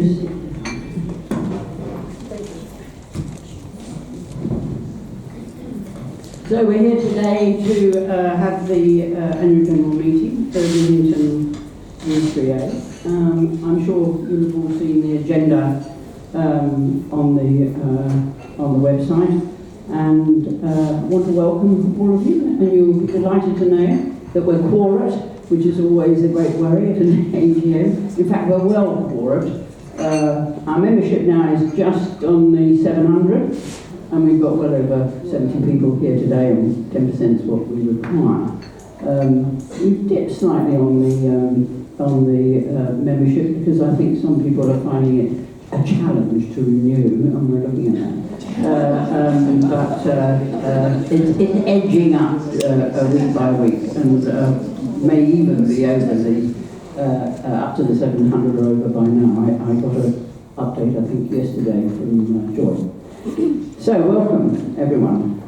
So we're here today to have the annual general meeting for Leamington U3A. I'm sure you've all seen the agenda on the website, and I want to welcome all of you, and you'll be delighted to know that we're quorate, which is always a great worry at an AGM. In fact, we're well quorate. Our membership now is just on the 700, and we've got well over 70 people here today, and 10% is what we require. We've dipped slightly on the membership because I think some people are finding it a challenge to renew, and we're looking at that. But it's edging up week by week, and may even be over the up to the 700 or over by now. I got an update, I think, yesterday from Joy. So, welcome, everyone.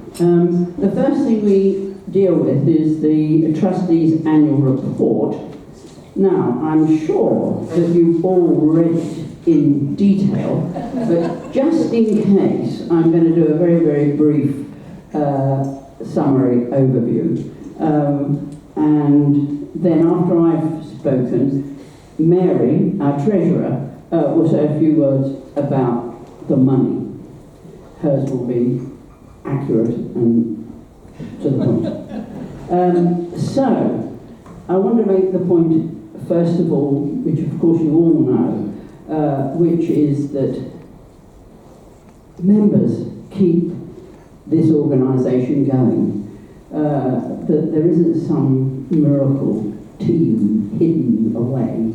The first thing we deal with is the Trustees' Annual Report. Now, I'm sure that you've all read it in detail, but just in case, I'm going to do a very, very brief summary overview. And then after I've spoken, Mary, our treasurer, will say a few words about the money. Hers will be accurate and to the point. So, I want to make the point, first of all, which of course you all know, which is that members keep this organisation going. That there isn't some miracle team hidden away.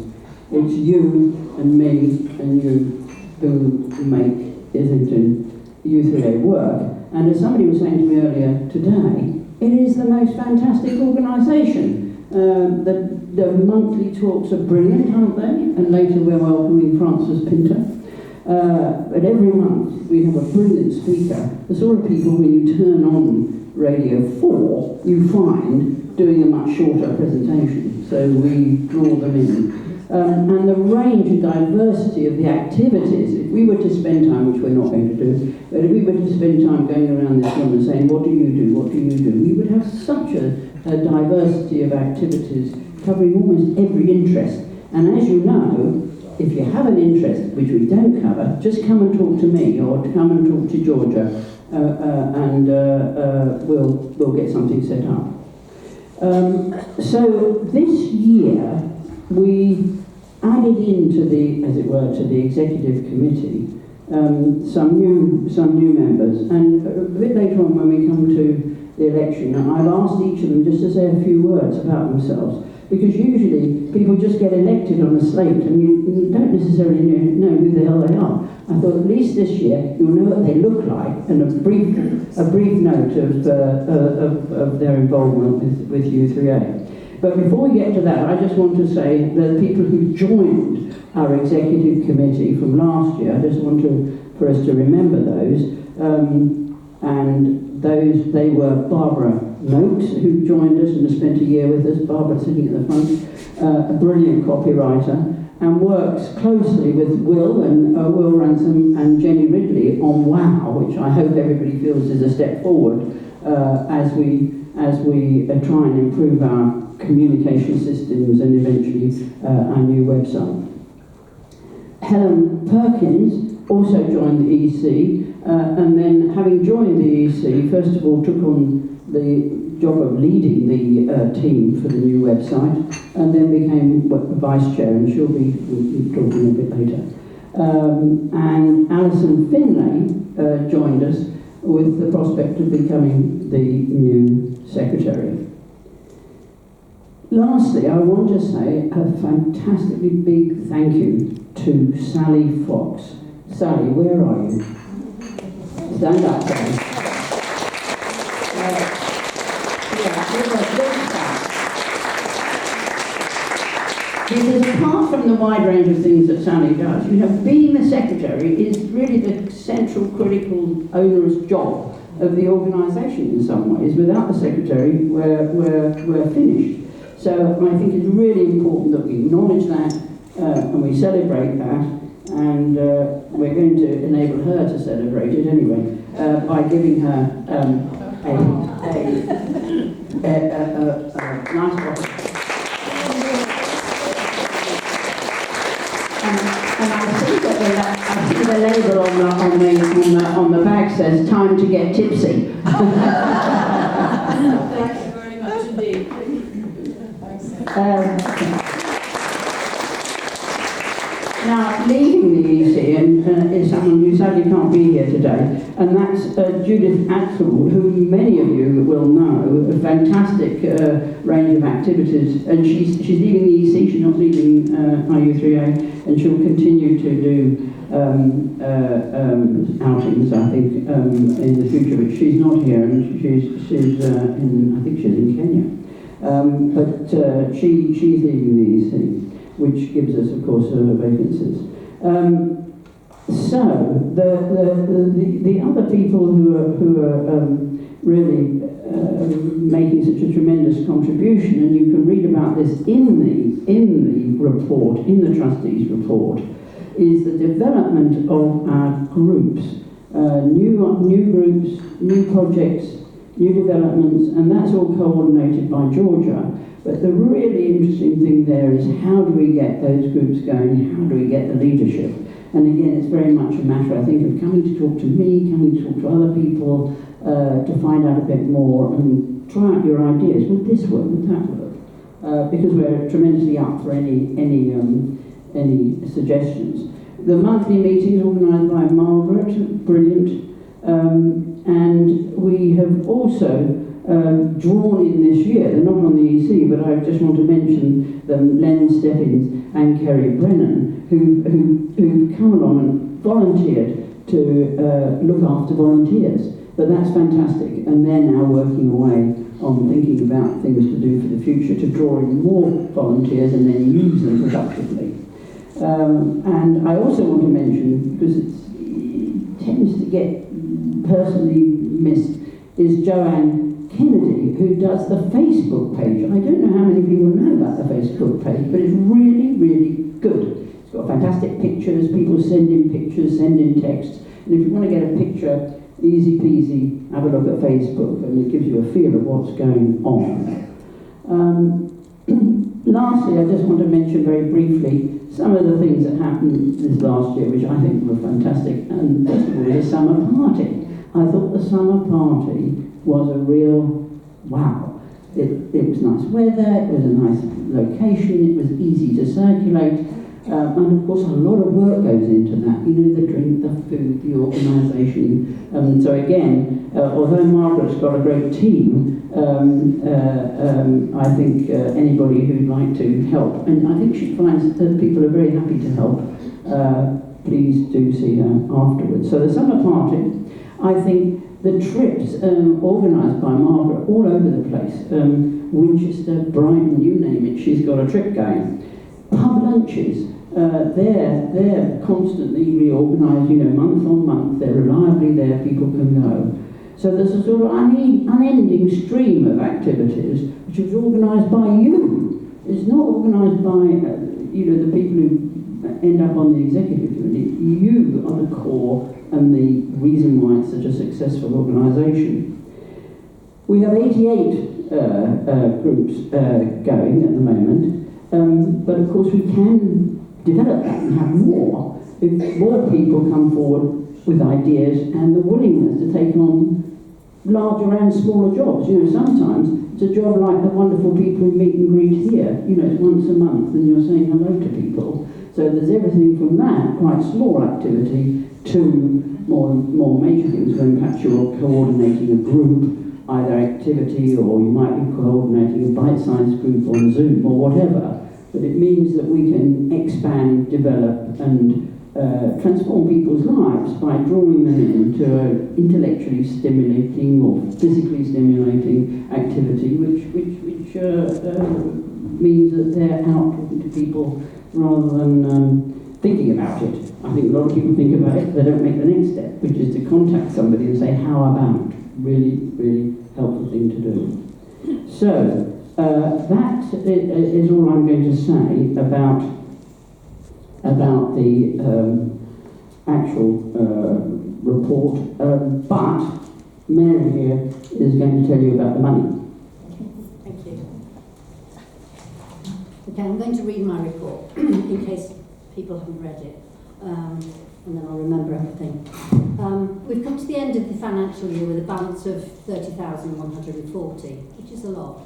It's you and me and you who make Islington U3A work. And as somebody was saying to me earlier today, it is the most fantastic organisation. The monthly talks are brilliant, aren't they? And later we're welcoming Francis Pinter. But every month we have a brilliant speaker, the sort of people when you turn on Radio 4, you find doing a much shorter presentation. So we draw them in. And the range and diversity of the activities, if we were to spend time, which we're not going to do, but if we were to spend time going around this room and saying, what do you do, what do you do, we would have such a diversity of activities covering almost every interest. And as you know, if you have an interest which we don't cover, just come and talk to me or come and talk to Georgia, and we'll get something set up. So this year we added into the, as it were, to the executive committee some new members, and a bit later on when we come to the election, I've asked each of them just to say a few words about themselves, because usually people just get elected on a slate and you don't necessarily know who the hell they are. I thought at least this year you'll know what they look like, and a brief note of their involvement with U3A. But before we get to that, I just want to say that people who joined our executive committee from last year, I just want for us to remember those. And they were Barbara Noakes, who joined us and has spent a year with us. Barbara sitting at the front, a brilliant copywriter, and works closely with Will and Will Ransom and Jenny Ridley on WOW, which I hope everybody feels is a step forward as we try and improve our communication systems and eventually our new website. Helen Perkins also joined the EC, and then having joined the EC, first of all took on the job of leading the team for the new website, and then became vice chair, and we'll be talking a bit later. And Alison Finlay joined us with the prospect of becoming the new secretary. Lastly, I want to say a fantastically big thank you to Sally Fox. Sally, where are you? Stand up, Sally. Because apart from the wide range of things that Sally does, being the secretary is really the central, critical, onerous job of the organisation in some ways. Without the secretary, we're finished. So I think it's really important that we acknowledge that and we celebrate that, and we're going to enable her to celebrate it anyway by giving her a nice bottle. And I see that the label on the bag says "Time to get tipsy." Thank you very much indeed. Now, leaving the EC is someone who sadly can't be here today, and that's Judith Axel, who many of you will know, a fantastic range of activities, and she's leaving the EC, she's not leaving IU3A, and she'll continue to do outings, I think, in the future, but she's not here, and she's in, I think she's in Kenya. But she's leaving the EC, which gives us, of course, vacancies. So the other people who are really making such a tremendous contribution, and you can read about this in the report, in the trustees' report, is the development of our groups, new groups, new projects, new developments, and that's all coordinated by Georgia. But the really interesting thing there is how do we get those groups going, how do we get the leadership? And again, it's very much a matter, I think, of coming to talk to me, coming to talk to other people, to find out a bit more and try out your ideas. Would this work? Would that work? Because we're tremendously up for any suggestions. The monthly meetings organised by Margaret, brilliant. And we have also drawn in this year, they're not on the EC, but I just want to mention them, Len Stebbins and Kerry Brennan, who've come along and volunteered to look after volunteers. But that's fantastic, and they're now working away on thinking about things to do for the future to draw in more volunteers and then use them productively. And I also want to mention, because it tends to get personally missed, is Joanne Kennedy, who does the Facebook page. I don't know how many people know about the Facebook page, but it's really, really good. It's got fantastic pictures, people send in pictures, send in texts, and if you want to get a picture, easy peasy, have a look at Facebook, and it gives you a feel of what's going on. Lastly, I just want to mention very briefly some of the things that happened this last year, which I think were fantastic, and first of all, the summer party. I thought the summer party was a real wow. It was nice weather, it was a nice location, it was easy to circulate, and of course a lot of work goes into that, you know, the drink, the food, the organisation. So again, although Margaret's got a great team, I think anybody who'd like to help, and I think she finds that people are very happy to help, please do see her afterwards. So the summer party, I think the trips organised by Margaret all over the place, Winchester, Brighton, you name it, she's got a trip going. Pub lunches, they're constantly reorganised, you know, month on month, they're reliably there, people can go. So there's a sort of unending stream of activities which is organised by you. It's not organised by, the people who end up on the executive committee. You are the core and the reason why it's such a successful organisation. We have 88 groups going at the moment, but of course we can develop that and have more if more people come forward with ideas and the willingness to take on larger and smaller jobs. You know, sometimes it's a job like the wonderful people who meet and greet here. You know, it's once a month and you're saying hello to people. So there's everything from that quite small activity to more major things when perhaps you're coordinating a group, either activity, or you might be coordinating a bite-sized group on Zoom or whatever. But it means that we can expand, develop and transform people's lives by drawing them into an intellectually stimulating or physically stimulating activity, which means that they're out talking to people rather than thinking about it. I think a lot of people think about it, they don't make the next step, which is to contact somebody and say, how about? Really, really helpful thing to do. So, that is all I'm going to say about about the actual report, but Mary here is going to tell you about the money. Thank you. Okay, I'm going to read my report in case people haven't read it, and then I'll remember everything. We've come to the end of the financial year with a balance of 30,140, which is a lot.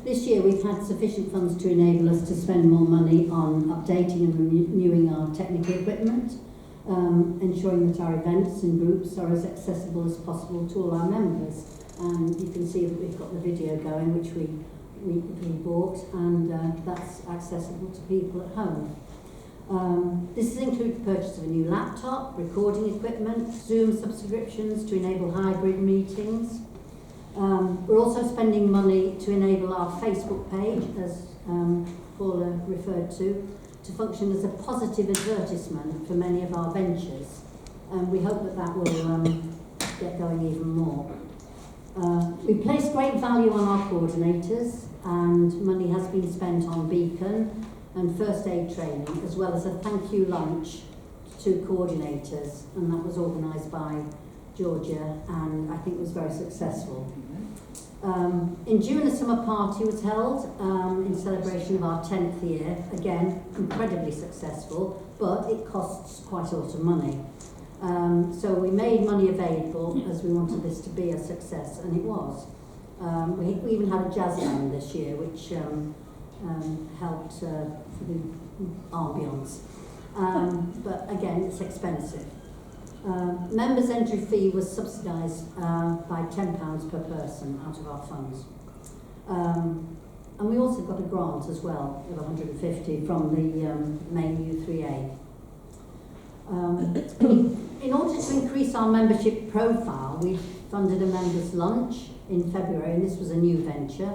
This year we've had sufficient funds to enable us to spend more money on updating and renewing our technical equipment, ensuring that our events and groups are as accessible as possible to all our members. And you can see that we've got the video going, which we bought, and that's accessible to people at home. This has included the purchase of a new laptop, recording equipment, Zoom subscriptions to enable hybrid meetings. We're also spending money to enable our Facebook page, as Paula referred to function as a positive advertisement for many of our ventures. And we hope that that will get going even more. We place great value on our coordinators, and money has been spent on Beacon and first aid training, as well as a thank you lunch to coordinators, and that was organised by Georgia, and I think was very successful. In June, a summer party was held in celebration of our 10th year. Again, incredibly successful, but it costs quite a lot of money. So we made money available as we wanted this to be a success, and it was. We even had a jazz band this year, which helped for the ambience. But again, it's expensive. Members' entry fee was subsidised by £10 per person out of our funds. And we also got a grant as well of 150 from the main U3A. In order to increase our membership profile, we funded a members' lunch in February, and this was a new venture.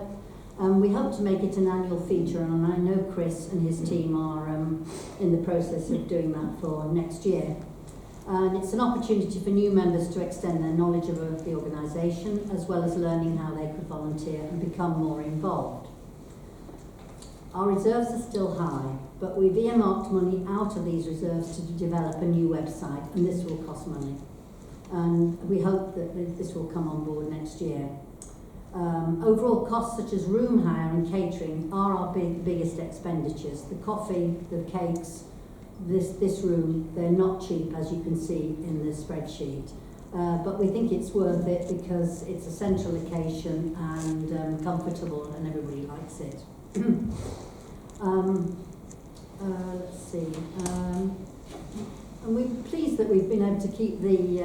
We hope to make it an annual feature, and I know Chris and his team are in the process of doing that for next year. And it's an opportunity for new members to extend their knowledge of the organisation, as well as learning how they could volunteer and become more involved. Our reserves are still high, but we've earmarked money out of these reserves to develop a new website, and this will cost money. And we hope that this will come on board next year. Overall costs such as room hire and catering are our biggest expenditures. The coffee, the cakes, this room, they're not cheap, as you can see in the spreadsheet. But we think it's worth it because it's a central location and comfortable, and everybody likes it. Let's see. And we're pleased that we've been able to keep the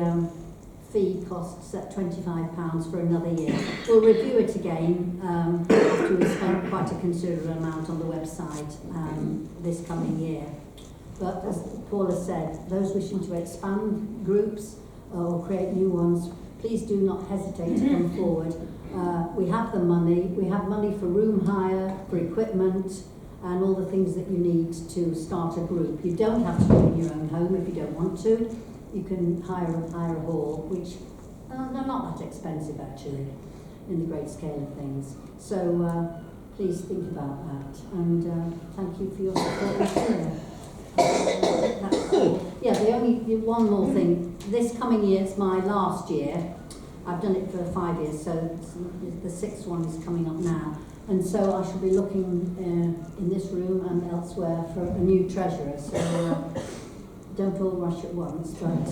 fee costs at £25 for another year. We'll review it again after we've spent quite a considerable amount on the website this coming year. But as Paula said, those wishing to expand groups or create new ones, please do not hesitate to come forward. We have the money. We have money for room hire, for equipment, and all the things that you need to start a group. You don't have to do it in your own home if you don't want to. You can hire a hall, which they're not that expensive actually, in the great scale of things. So please think about that, and thank you for your support this year. Yeah, the one more thing. This coming year is my last year. I've done it for 5 years, so the 6th one is coming up now. And so I shall be looking in this room and elsewhere for a new treasurer. So don't all rush at once, but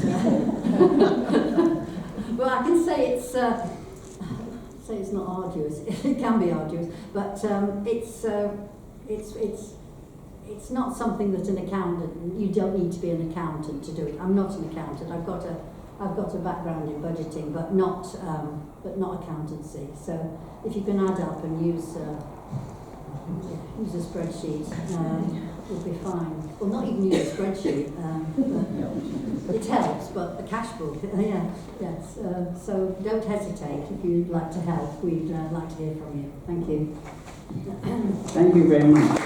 well, I can say it's not arduous. It can be arduous, but it's not something that an accountant. You don't need to be an accountant to do it. I'm not an accountant. I've got a background in budgeting, but not accountancy. So if you can add up and use a spreadsheet, you'll be fine. Well, not even use a spreadsheet. It helps, but a cash book, yes. So don't hesitate if you'd like to help. We'd like to hear from you. Thank you. Thank you very much.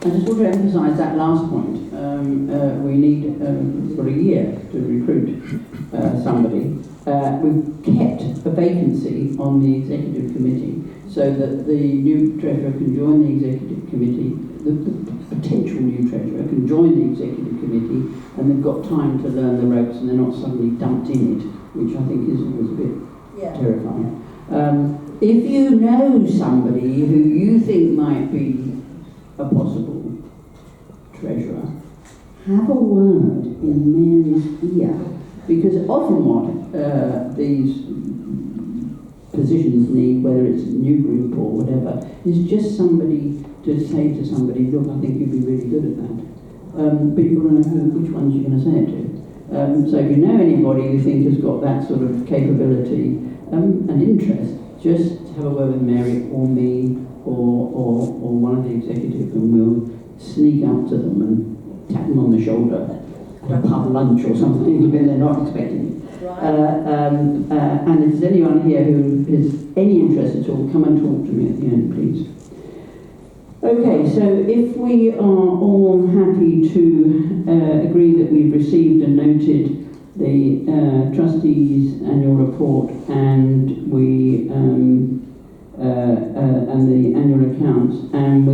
I just want to emphasise that last point. We need, for a year, to recruit somebody. We've kept a vacancy on the executive committee, so that the new treasurer can join the executive committee, the potential new treasurer can join the executive committee, and they've got time to learn the ropes and they're not suddenly dumped in it, which I think is always a bit terrifying. If you know somebody who you think might be a possible treasurer, have a word in men's ear, because often what these positions need, whether it's a new group or whatever, is just somebody to say to somebody, look, I think you'd be really good at that. But you've got to know which ones you're going to say it to. So if you know anybody you think has got that sort of capability and interest, just have a word with Mary or me or one of the executive, and we'll sneak up to them and tap them on the shoulder at a pub lunch or something when they're not expecting it. And if there's anyone here who has any interest at all, come and talk to me at the end, please. Okay, so if we are all happy to agree that we've received and noted the trustees' annual report and we and the annual accounts, and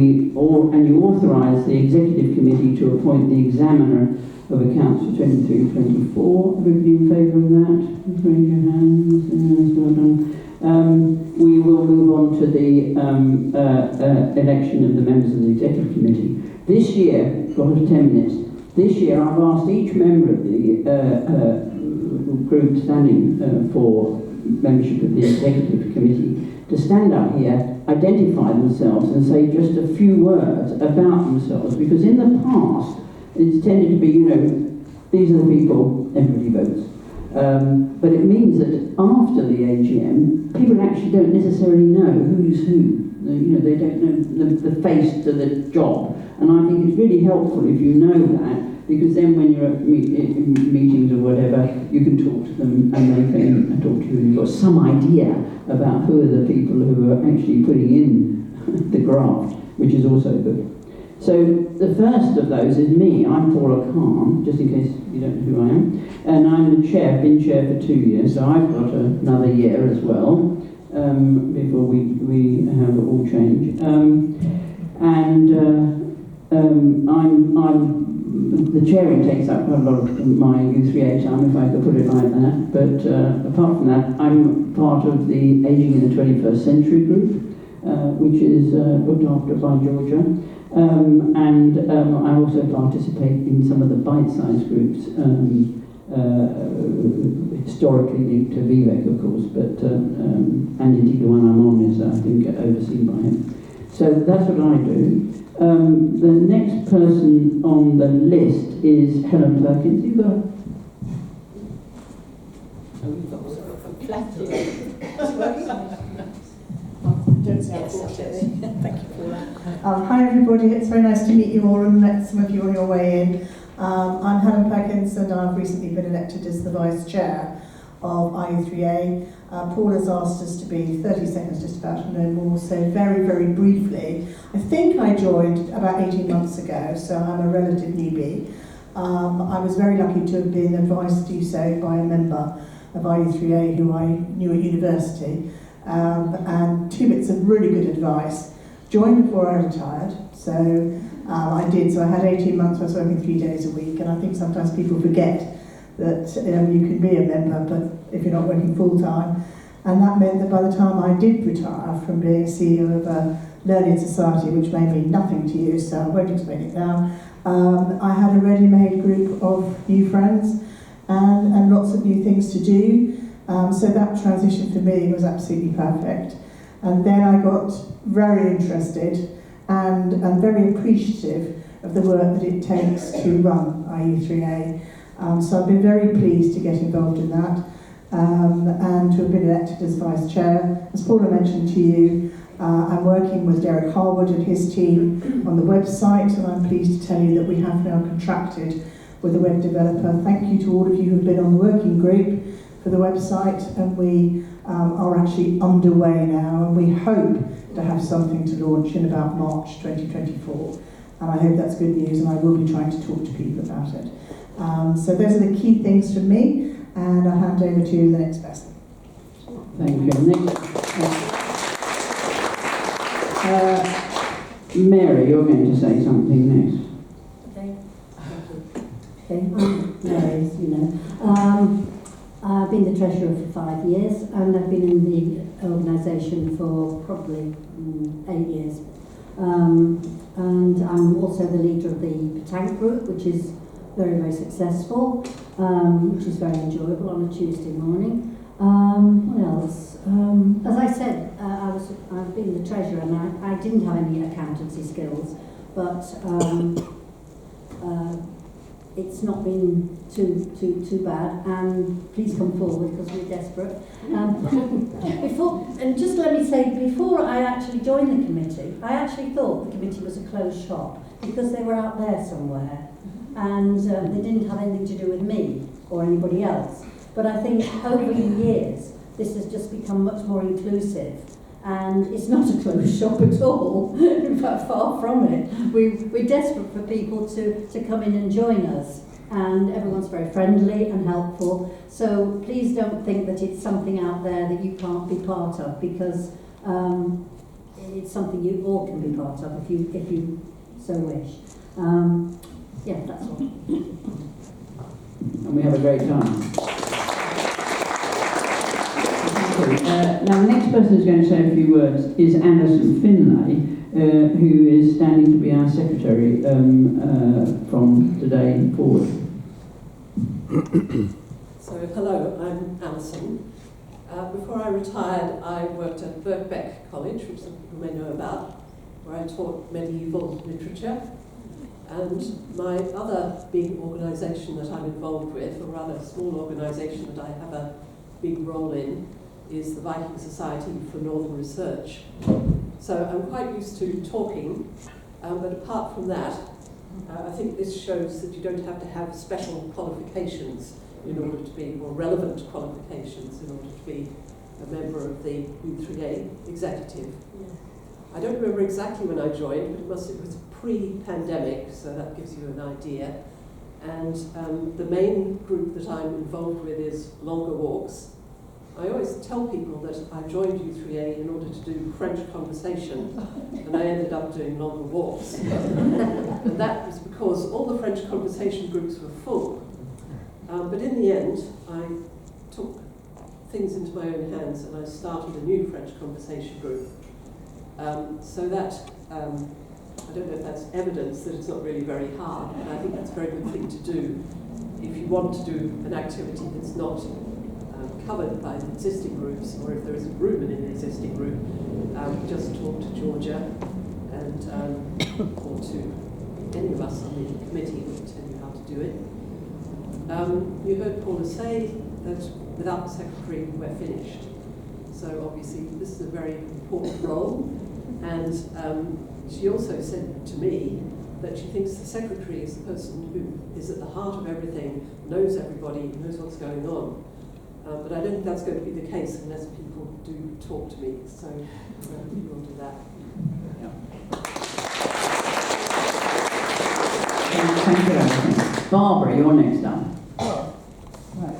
you authorise the executive committee to appoint the examiner of accounts for 23-24. Everybody in favour of that? Raise your hands. Yes, well done. We will move on to the election of the members of the executive committee. This year, got 10 minutes. This year, I've asked each member of the group standing for membership of the executive committee to stand up here, identify themselves, and say just a few words about themselves. Because in the past, it's tended to be, these are the people, everybody votes. But it means that after the AGM, people actually don't necessarily know who's who. They don't know the face to the job. And I think it's really helpful if you know that, because then when you're at meetings or whatever, you can talk to them and they can talk to you, and you've got some idea about who are the people who are actually putting in the graft, which is also good. So the first of those is me. I'm Paula Khan, just in case you don't know who I am. And I'm the chair, been chair for 2 years, so I've got another year as well, before we have it all change. The chairing takes up quite a lot of my U3A time, if I could put it like that. But apart from that, I'm part of the Ageing in the 21st Century group, which is looked after by Georgia. I also participate in some of the bite-sized groups, historically linked to Vivek, of course, but and indeed the one I'm on is, I think, overseen by him. So that's what I do. The next person on the list is Helen Perkins. You've got Don't say unfortunately. Thank you for that. Hi everybody, it's very nice to meet you all and met some of you on your way in. I'm Helen Perkins and I've recently been elected as the Vice Chair of IU3A. Paul has asked us to be 30 seconds just about to know more, so very, very briefly. I think I joined about 18 months ago, so I'm a relative newbie. I was very lucky to have been advised to do so by a member of IU3A who I knew at university. And 2 bits of really good advice. Join before I retired, so I did. So I had 18 months where I was working 3 days a week, and I think sometimes people forget that you can be a member, but if you're not working full-time. And that meant that by the time I did retire from being CEO of a learning society, which may mean nothing to you, so I won't explain it now, I had a ready-made group of new friends and lots of new things to do. So that transition for me was absolutely perfect. And then I got very interested and very appreciative of the work that it takes to run IU3A. So I've been very pleased to get involved in that and to have been elected as Vice Chair. As Paula mentioned to you, I'm working with Derek Harwood and his team on the website, and I'm pleased to tell you that we have now contracted with a web developer. Thank you to all of you who've been on the working group for the website, and we are actually underway now, and we hope to have something to launch in about March 2024. And I hope that's good news, and I will be trying to talk to people about it. So those are the key things from me, and I'll hand over to the next person. Thank you. Mary, you're going to say something next. Okay. Okay. Mary, as you know. I've been the treasurer for 5 years, and I've been in the organisation for probably 8 years. And I'm also the leader of the Petanque group, which is very, very successful, which is very enjoyable on a Tuesday morning. What else? As I said, I've been the treasurer, and I didn't have any accountancy skills, but it's not been too bad. And please come forward because we're desperate. Just let me say, before I actually joined the committee, I actually thought the committee was a closed shop because they were out there somewhere, and they didn't have anything to do with me or anybody else. But I think over the years, this has just become much more inclusive, and it's not a closed shop at all. In fact, far from it. We're desperate for people to come in and join us, and everyone's very friendly and helpful. So please don't think that it's something out there that you can't be part of, because it's something you all can be part of if you so wish. Yeah, that's all. And we have a great time. Now, the next person who's going to say a few words is Anderson Finlay, who is standing to be our secretary from today forward. So, hello, I'm Alison. Before I retired, I worked at Birkbeck College, which some people may know about, where I taught medieval literature. And my other big organisation that I'm involved with, or rather a small organisation that I have a big role in, is the Viking Society for Northern Research. So I'm quite used to talking, but apart from that, I think this shows that you don't have to have special qualifications in order to be, or relevant qualifications in order to be a member of the U3A executive. I don't remember exactly when I joined, but it was pre-pandemic, so that gives you an idea. And the main group that I'm involved with is Longer Walks. I always tell people that I joined U3A in order to do French conversation, and I ended up doing Longer Walks. And that was because all the French conversation groups were full. But in the end, I took things into my own hands and I started a new French conversation group. So that, I don't know if that's evidence that it's not really very hard, but I think that's a very good thing to do if you want to do an activity that's not covered by the existing groups, or if there isn't room in an existing group, just talk to Georgia and or to any of us on the committee who will tell you how to do it. You heard Paula say that without the secretary we're finished. So obviously this is a very important role, and she also said to me that she thinks the secretary is the person who is at the heart of everything, knows everybody, knows what's going on. But I don't think that's going to be the case unless people do talk to me, so we will do that. Thank you, Alison. Barbara, you're next up. Right.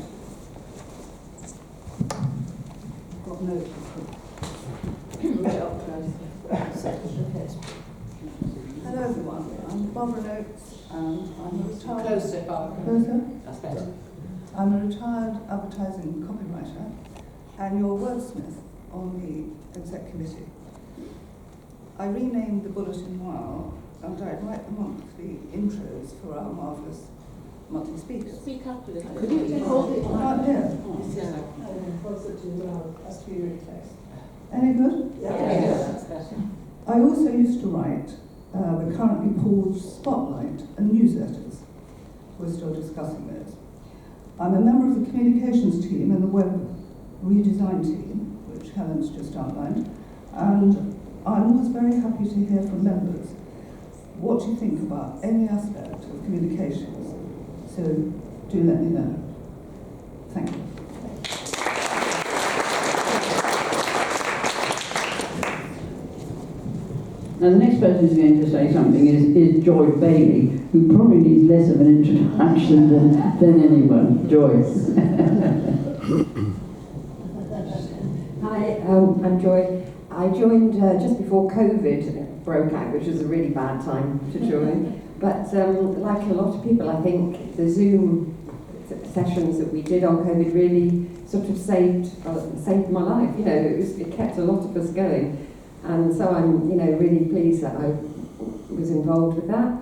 Got notes. Hello everyone, I'm Barbara Noakes, and I'm a retired... Closer, Barbara. Closer? That's better. I'm a retired advertising copywriter and your wordsmith on the exec committee. I renamed the Bulletin Noir and I write the monthly intros for our marvellous monthly speakers. Speak up a little Could you hold it right here? That's really close. Any good? Yeah, that's better. I also used to write the currently paused Spotlight and newsletters. We're still discussing those. I'm a member of the communications team and the web redesign team, which Helen's just outlined, and I'm always very happy to hear from members what you think about any aspect of communications. So do let me know. Thank you. Now, the next person who's going to say something is Joy Bailey, who probably needs less of an introduction than anyone. Joy. Hi, I'm Joy. I joined just before COVID broke out, which was a really bad time to join. But like a lot of people, I think the Zoom sessions that we did on COVID really sort of saved my life. You know, it kept a lot of us going, and so I'm really pleased that I was involved with that.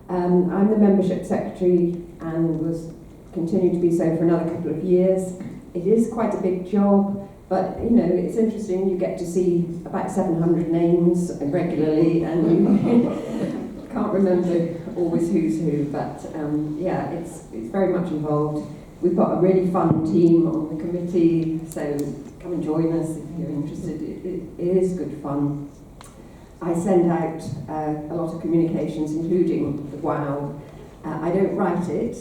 I'm the membership secretary and was continued to be so for another couple of years. It is quite a big job, but it's interesting. You get to see about 700 names regularly, and you can't remember always who's who. But yeah, it's very much involved. We've got a really fun team on the committee, so come and join us if you're interested. It is good fun. I send out a lot of communications, including the WOW. I don't write it.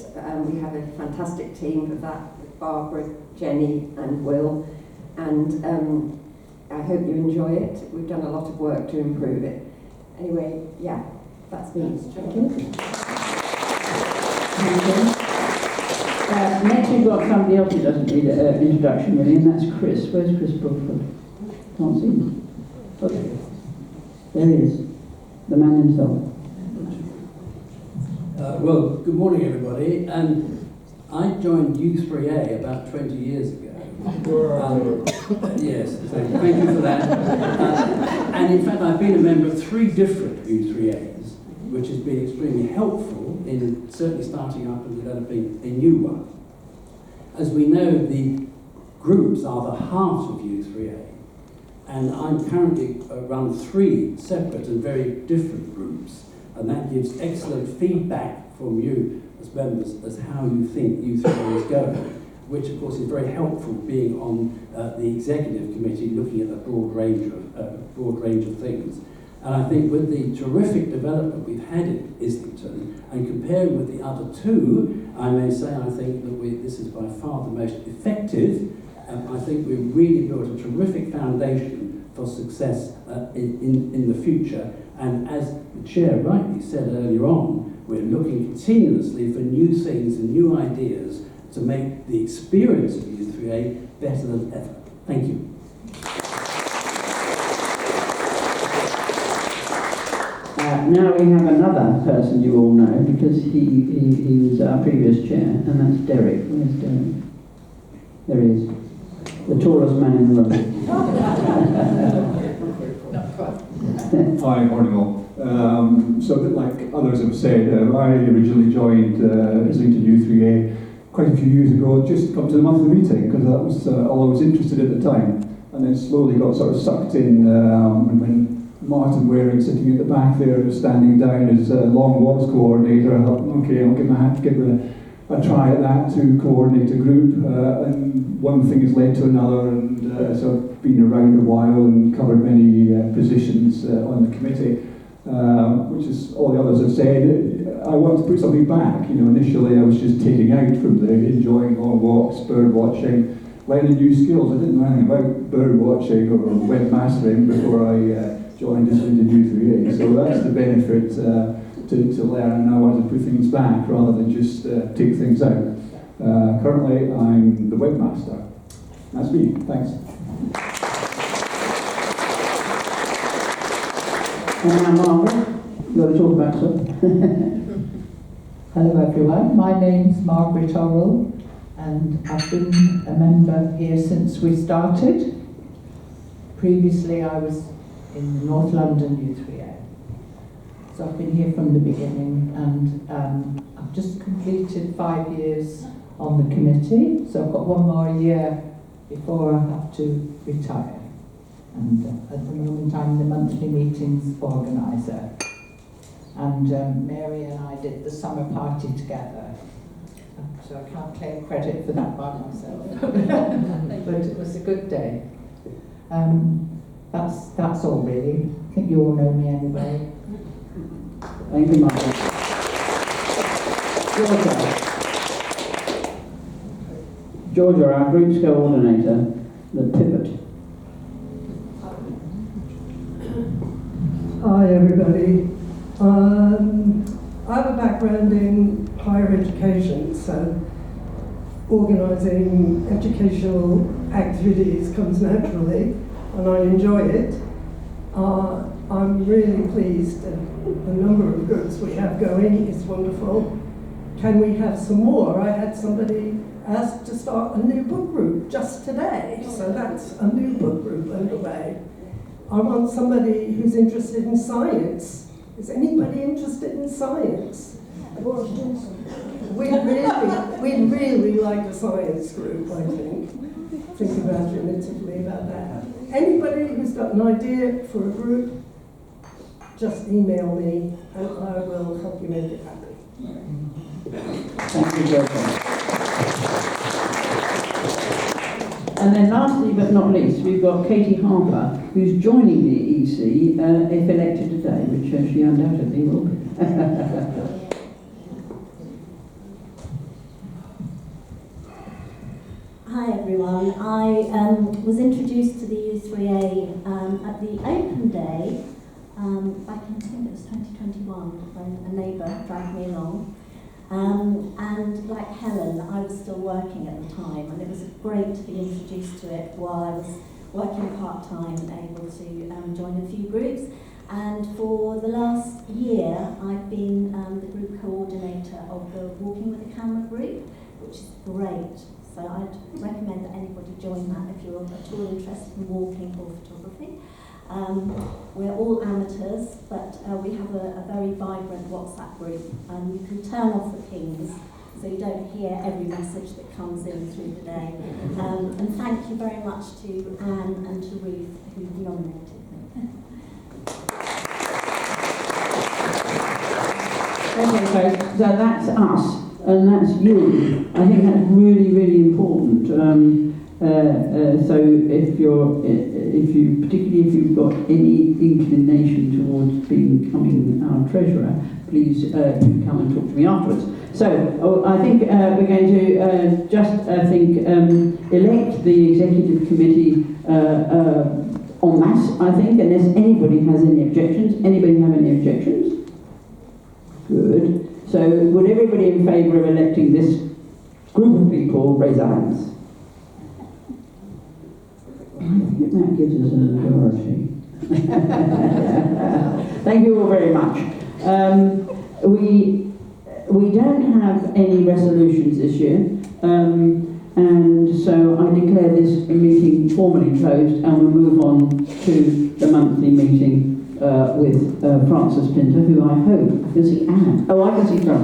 We have a fantastic team for that, with Barbara, Jenny and Will. And I hope you enjoy it. We've done a lot of work to improve it. Anyway, yeah, that's me. Thank you. Next we've got somebody else who doesn't need an introduction really, and that's Chris. Where's Chris Brookford? Can't see him. Okay. There he is, the man himself. Well, good morning everybody. I joined U3A about 20 years ago. Yes, so thank you for that. And in fact, I've been a member of 3 different U3As, which has been extremely helpful in certainly starting up and developing a new one. As we know, the groups are the heart of U3A, and I'm currently run 3 separate and very different groups, and that gives excellent feedback from you as members as how you think U3A is going, which of course is very helpful being on the executive committee looking at a broad range of things. And I think with the terrific development we've had in Islington, and comparing with the other 2, I may say I think that this is by far the most effective, and I think we've really built a terrific foundation for success in the future. And as the chair rightly said earlier on, we're looking continuously for new things and new ideas to make the experience of U3A better than ever. Thank you. Now we have another person you all know, because he was our previous chair, and that's Derek. Where's Derek? There he is. The tallest man in the room. Hi, morning all. So a bit like others have said, I originally joined Islington U3A quite a few years ago, just to come to the monthly meeting, because that was all I was interested in at the time. And then slowly got sort of sucked in when Martin Waring, sitting at the back there, was standing down as Long Walks coordinator. I thought, okay, I'll give a try at that to coordinate a group. And one thing has led to another, and so I've been around a while and covered many positions on the committee, which is all the others have said. I want to put something back. Initially I was just taking out from the enjoying long walks, bird watching, learning new skills. I didn't know anything about bird watching or webmastering before I joined Islington U3A. So that's the benefit to learn, and I want to put things back rather than just take things out. Currently I'm the webmaster. That's me. Thanks. And now Margaret, you want to talk about something? Hello everyone, my name's Margaret Orwell, and I've been a member here since we started. Previously I was in North London U3A, so I've been here from the beginning, and I've just completed 5 years on the committee, so I've got 1 more year before I have to retire. And at the moment I'm the monthly meetings organiser. And Mary and I did the summer party together. So I can't claim credit for that by myself. But it was a good day. That's all really. I think you all know me anyway. Thank you, Margaret. Georgia, our group's coordinator, the pivot. Hi everybody. I have a background in higher education, so organising educational activities comes naturally, and I enjoy it. I'm really pleased at the number of groups we have going is wonderful. Can we have some more? I had somebody ask to start a new book group just today, so that's a new book group underway. I want somebody who's interested in science. Is anybody interested in science? We'd really like a science group, I think. Think imaginatively about that. Anybody who's got an idea for a group, just email me and I will help you make it happen. Thank you very much. And then lastly but not least, we've got Katie Harper, who's joining the EC if elected today, which she undoubtedly will be. Hi everyone. I was introduced to the U3A at the Open Day back in, I think it was 2021, when a neighbour dragged me along. And like Helen, I was still working at the time, and it was great to be introduced to it while I was working part-time and able to join a few groups. And for the last year, I've been the group coordinator of the Walking with a Camera group, which is great. So I'd recommend that anybody join that if you're at all interested in walking or photography. We're all amateurs, but we have a very vibrant WhatsApp group, and you can turn off the pings so you don't hear every message that comes in through the day. And thank you very much to Anne and to Ruth who nominated me. Okay, so that's us, and that's you. I think that's really, really important. So particularly if you've got any inclination towards becoming our treasurer, please do come and talk to me afterwards. So I think we're going to elect the executive committee en masse, I think, unless anybody has any objections. Anybody have any objections? Good. So would everybody in favour of electing this group of people raise their hands? I think that gives us a majority. Thank you all very much. We don't have any resolutions this year, and so I declare this meeting formally closed, and we'll move on to the monthly meeting with Frances Pinter, who I hope I can see Anne. Oh, I can see Frances.